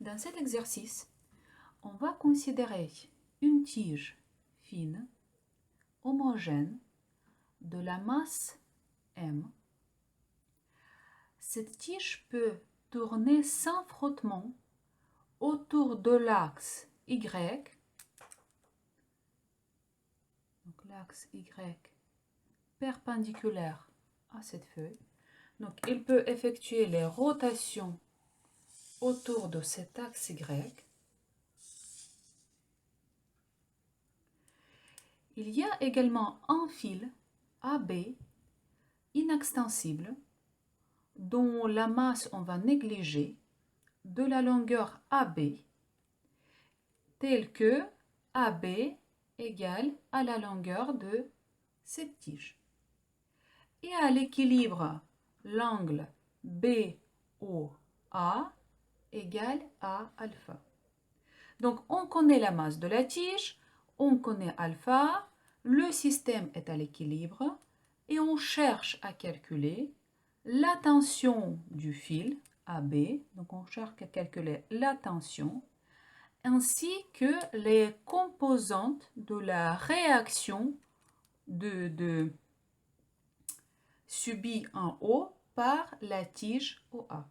Dans cet exercice, on va considérer une tige fine, homogène, de la masse M. Cette tige peut tourner sans frottement autour de l'axe Y. Donc l'axe Y perpendiculaire à cette feuille. Donc il peut effectuer les rotations autour de cet axe Y. Il y a également un fil AB inextensible dont la masse on va négliger de la longueur AB telle que AB égale à la longueur de cette tige. Et à l'équilibre, l'angle BOA égale à alpha. Donc on connaît la masse de la tige, on connaît alpha, le système est à l'équilibre et on cherche à calculer la tension du fil AB, donc on cherche à calculer la tension, ainsi que les composantes de la réaction subie en haut par la tige OA.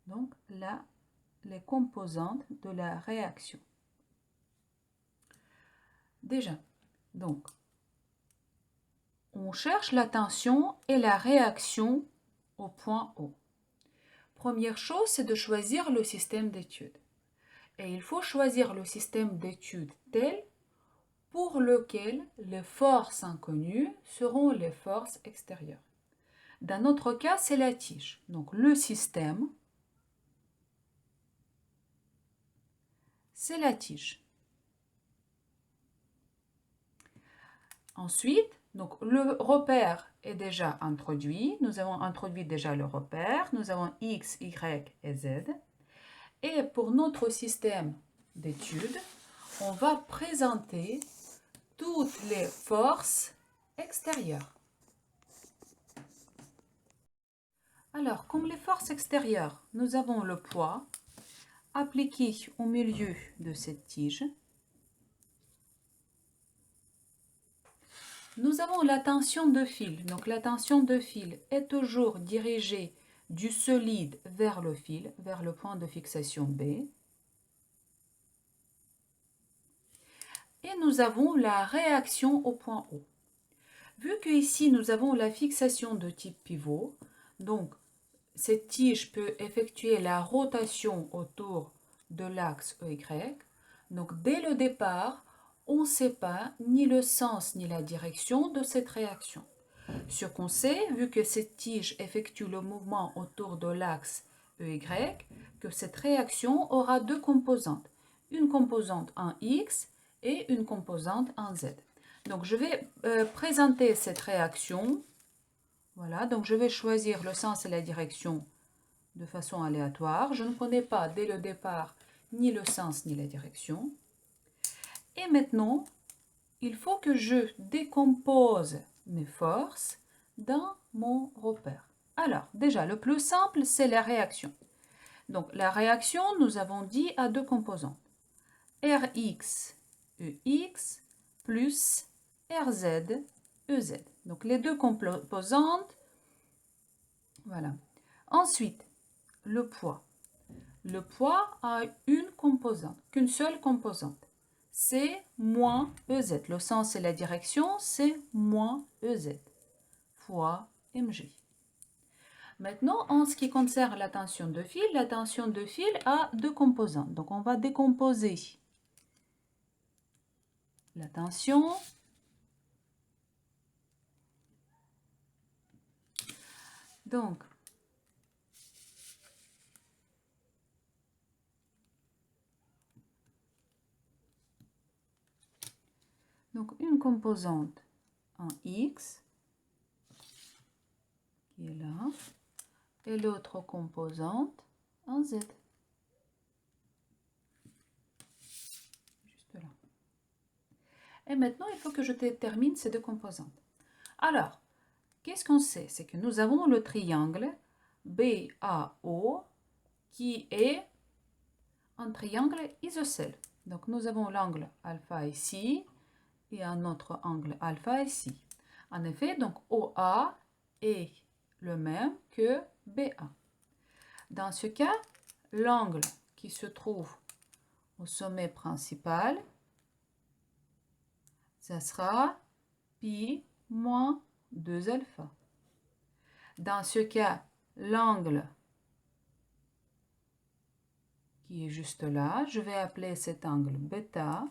Donc là, les composantes de la réaction. Déjà, donc, on cherche la tension et la réaction au point O. Première chose, c'est de choisir le système d'étude. Et il faut choisir le système d'étude tel pour lequel les forces inconnues seront les forces extérieures. Dans notre cas, c'est la tige. Donc, le système, c'est la tige. Ensuite, donc, le repère est déjà introduit. Nous avons introduit déjà le repère. Nous avons X, Y et Z. Et pour notre système d'étude, on va présenter toutes les forces extérieures. Alors, comme les forces extérieures, nous avons le poids appliqué au milieu de cette tige. Nous avons la tension de fil. Donc la tension de fil est toujours dirigée du solide vers le fil, vers le point de fixation B. Et nous avons la réaction au point O. Vu qu'ici nous avons la fixation de type pivot, donc cette tige peut effectuer la rotation autour de l'axe EY. Donc dès le départ, on ne sait pas ni le sens ni la direction de cette réaction. Ce qu'on sait, vu que cette tige effectue le mouvement autour de l'axe EY, que cette réaction aura deux composantes. Une composante en X et une composante en Z. Donc je vais présenter cette réaction. Voilà, donc je vais choisir le sens et la direction de façon aléatoire. Je ne connais pas dès le départ ni le sens ni la direction. Et maintenant, il faut que je décompose mes forces dans mon repère. Alors, déjà, le plus simple, c'est la réaction. Donc, la réaction, nous avons dit, a deux composantes. Rx, Ex, plus Rz, Ez. Donc, les deux composantes, voilà. Ensuite, le poids. Le poids a une composante, qu'une seule composante. C'est moins EZ. Le sens et la direction, c'est moins EZ fois mg. Maintenant, en ce qui concerne la tension de fil a deux composantes. Donc, on va décomposer la tension. Donc, une composante en X, qui est là, et l'autre composante en Z. Juste là. Et maintenant, il faut que je détermine ces deux composantes. Alors, qu'est-ce qu'on sait? C'est que nous avons le triangle BAO qui est un triangle isocèle. Donc nous avons l'angle alpha ici et un autre angle alpha ici. En effet, donc OA est le même que BA. Dans ce cas, l'angle qui se trouve au sommet principal, ça sera pi moins 2 alpha. Dans ce cas, l'angle qui est juste là, je vais appeler cet angle bêta.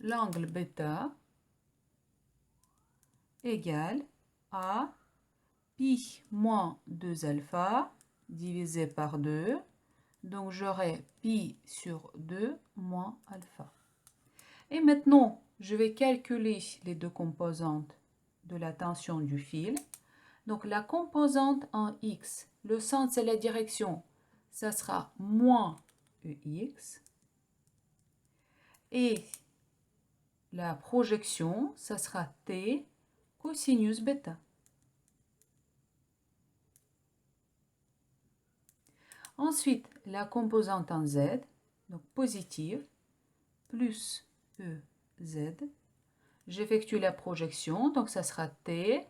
L'angle bêta égale à pi moins 2 alpha divisé par 2. Donc j'aurai pi sur 2 moins alpha. Et maintenant, je vais calculer les deux composantes de la tension du fil. Donc la composante en x, le sens et la direction, ça sera moins EX. Et la projection, ça sera T cosinus bêta. Ensuite, la composante en Z, donc positive, plus EZ. J'effectue la projection, donc ça sera T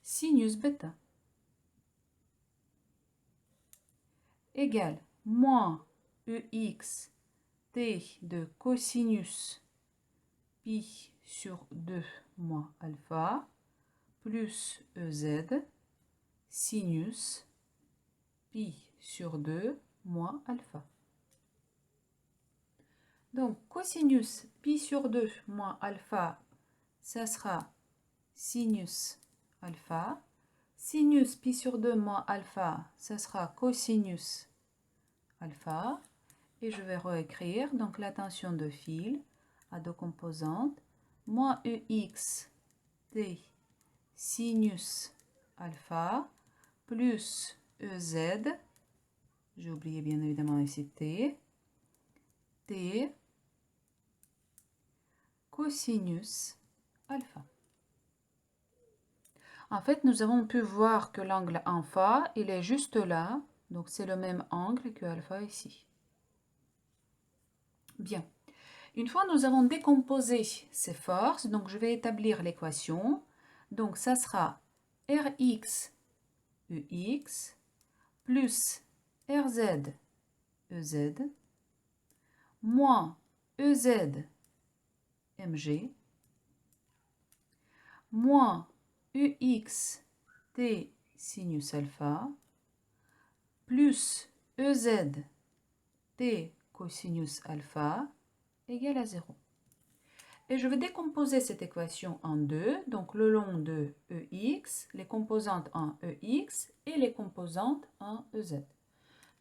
sinus bêta. Égale moins EX T de cosinus pi sur 2 moins alpha plus EZ sinus pi sur 2 moins alpha. Donc cosinus pi sur 2 moins alpha, ça sera sinus alpha. Sinus pi sur 2 moins alpha, ça sera cosinus alpha. Et je vais réécrire donc la tension de fil à deux composantes, moins EX T sinus alpha plus EZ, j'ai oublié bien évidemment ici T cosinus alpha. En fait, nous avons pu voir que l'angle alpha, il est juste là, donc c'est le même angle que alpha ici. Bien. Une fois nous avons décomposé ces forces, donc je vais établir l'équation. Donc ça sera Rx EX plus RZ EZ moins EZ MG moins UX T sinus alpha plus EZ T cosinus alpha égale à 0. Et je vais décomposer cette équation en deux, donc le long de EX, les composantes en EX et les composantes en EZ.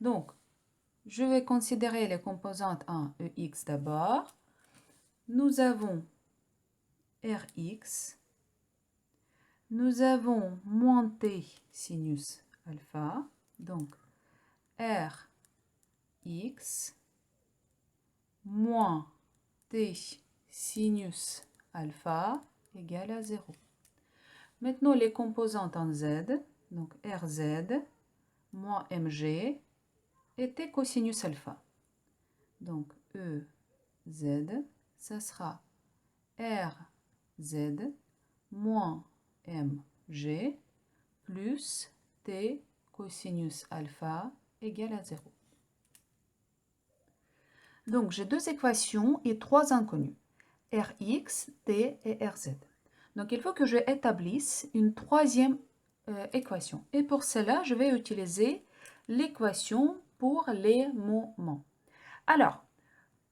Donc, je vais considérer les composantes en EX d'abord. Nous avons Rx, nous avons moins T sinus alpha, donc Rx moins T sinus alpha égale à 0. Maintenant, les composantes en Z, donc Rz moins Mg et T cosinus alpha. Donc EZ, ça sera Rz moins Mg plus T cosinus alpha égale à 0. Donc, j'ai deux équations et trois inconnus, Rx, T et Rz. Donc, il faut que je établisse une troisième équation. Et pour cela, je vais utiliser l'équation pour les moments. Alors,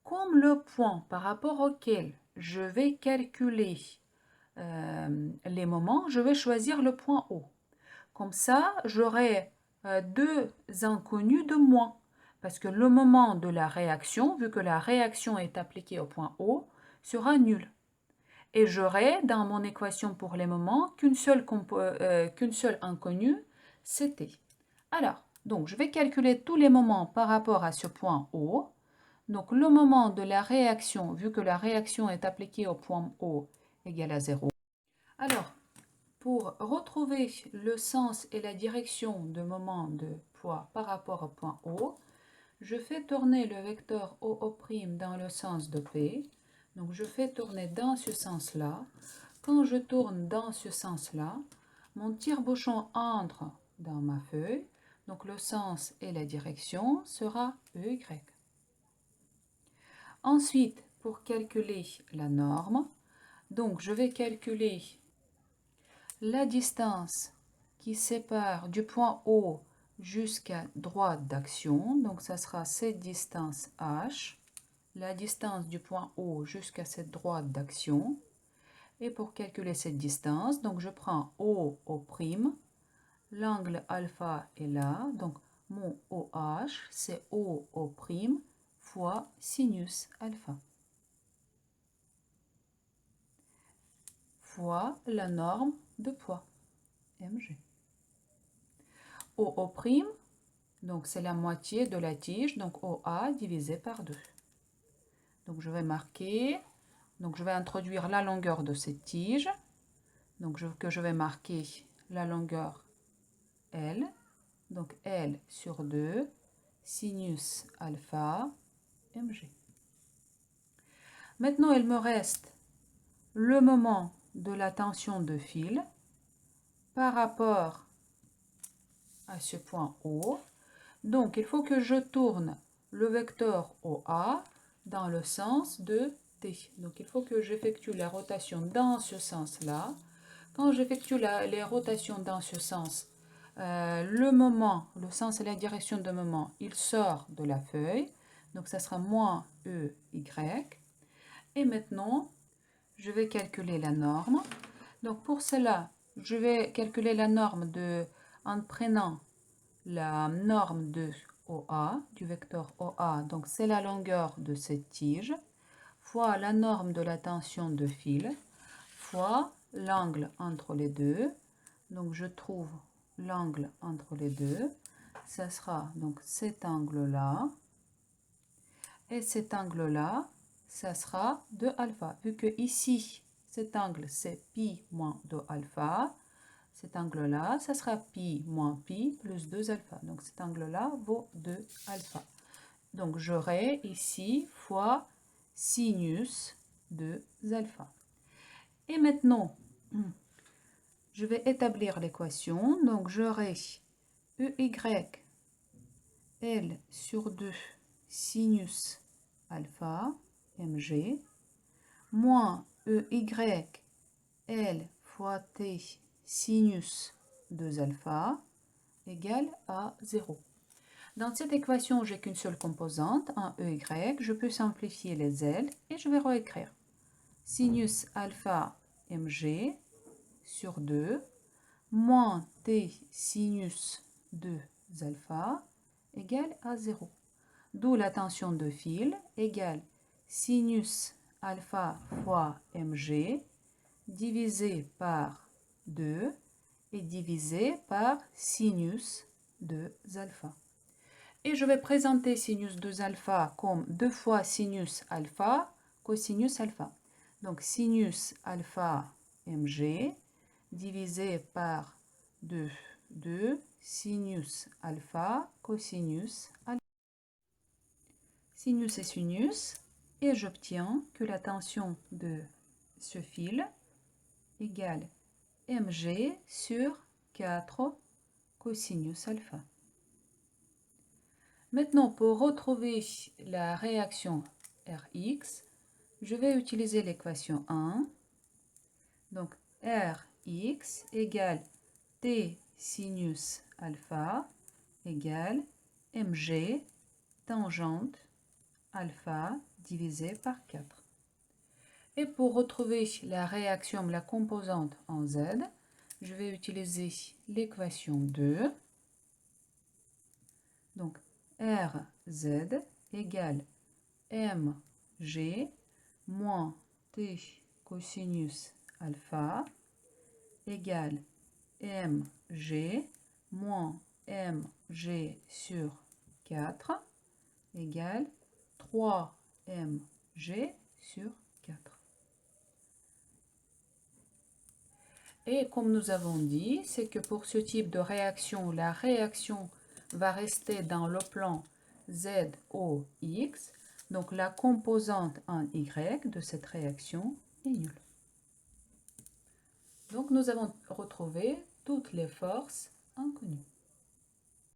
comme le point par rapport auquel je vais calculer les moments, je vais choisir le point O. Comme ça, j'aurai deux inconnus de moins. Parce que le moment de la réaction, vu que la réaction est appliquée au point O, sera nul. Et j'aurai dans mon équation pour les moments qu'une seule inconnue, c'est T. Alors, donc je vais calculer tous les moments par rapport à ce point O. Donc le moment de la réaction, vu que la réaction est appliquée au point O, égale à 0. Alors, pour retrouver le sens et la direction de moment de poids par rapport au point O, je fais tourner le vecteur OO' dans le sens de P. Donc je fais tourner dans ce sens-là. Quand je tourne dans ce sens-là, mon tire-bouchon entre dans ma feuille. Donc le sens et la direction sera EY. Ensuite, pour calculer la norme, donc je vais calculer la distance qui sépare du point O jusqu'à droite d'action. Donc ça sera cette distance H, la distance du point O jusqu'à cette droite d'action. Et pour calculer cette distance, donc je prends OO', l'angle alpha est là, donc mon OH c'est OO' fois sinus alpha, fois la norme de poids, mg. OO', donc c'est la moitié de la tige, donc OA divisé par 2. Donc je vais marquer, donc je vais introduire la longueur de cette tige, donc je vais marquer la longueur L, donc L sur 2, sinus alpha, mg. Maintenant, il me reste le moment de la tension de fil par rapport à ce point O. Donc, il faut que je tourne le vecteur OA dans le sens de T. Donc, il faut que j'effectue la rotation dans ce sens-là. Quand j'effectue les rotations dans ce sens, le moment, le sens et la direction de moment, il sort de la feuille. Donc, ça sera moins EY. Et maintenant, je vais calculer la norme. Donc, pour cela, je vais calculer la norme en prenant la norme de OA, du vecteur OA, donc c'est la longueur de cette tige, fois la norme de la tension de fil, fois l'angle entre les deux. Donc je trouve l'angle entre les deux. Ça sera donc cet angle-là. Et cet angle-là, ça sera 2 alpha. Vu que ici, cet angle, c'est pi moins 2 alpha, cet angle-là, ça sera pi moins pi plus 2 alpha. Donc cet angle-là vaut 2 alpha. Donc j'aurai ici fois sinus 2 alpha. Et maintenant, je vais établir l'équation. Donc j'aurai EY L sur 2 sinus alpha mg moins EY L fois T sinus 2 alpha égale à 0. Dans cette équation, j'ai qu'une seule composante, un EY. Je peux simplifier les L et je vais réécrire. Sinus alpha mg sur 2 moins T sinus 2 alpha égale à 0. D'où la tension de fil égale sinus alpha fois mg divisé par 2 et divisé par sinus 2 alpha. Et je vais présenter sinus 2 alpha comme 2 fois sinus alpha cosinus alpha. Donc sinus alpha mg divisé par 2 sinus alpha cosinus alpha. Sinus et sinus, et j'obtiens que la tension de ce fil égale mg sur 4 cosinus alpha. Maintenant, pour retrouver la réaction Rx, je vais utiliser l'équation 1. Donc, Rx égale T sinus alpha égale mg tangente alpha divisé par 4. Et pour retrouver la réaction, la composante en Z, je vais utiliser l'équation 2. Donc, Rz égale mg moins t cosinus alpha égale mg moins mg sur 4 égale 3mg sur 4. Et comme nous avons dit, c'est que pour ce type de réaction, la réaction va rester dans le plan ZOX, donc la composante en Y de cette réaction est nulle. Donc nous avons retrouvé toutes les forces inconnues.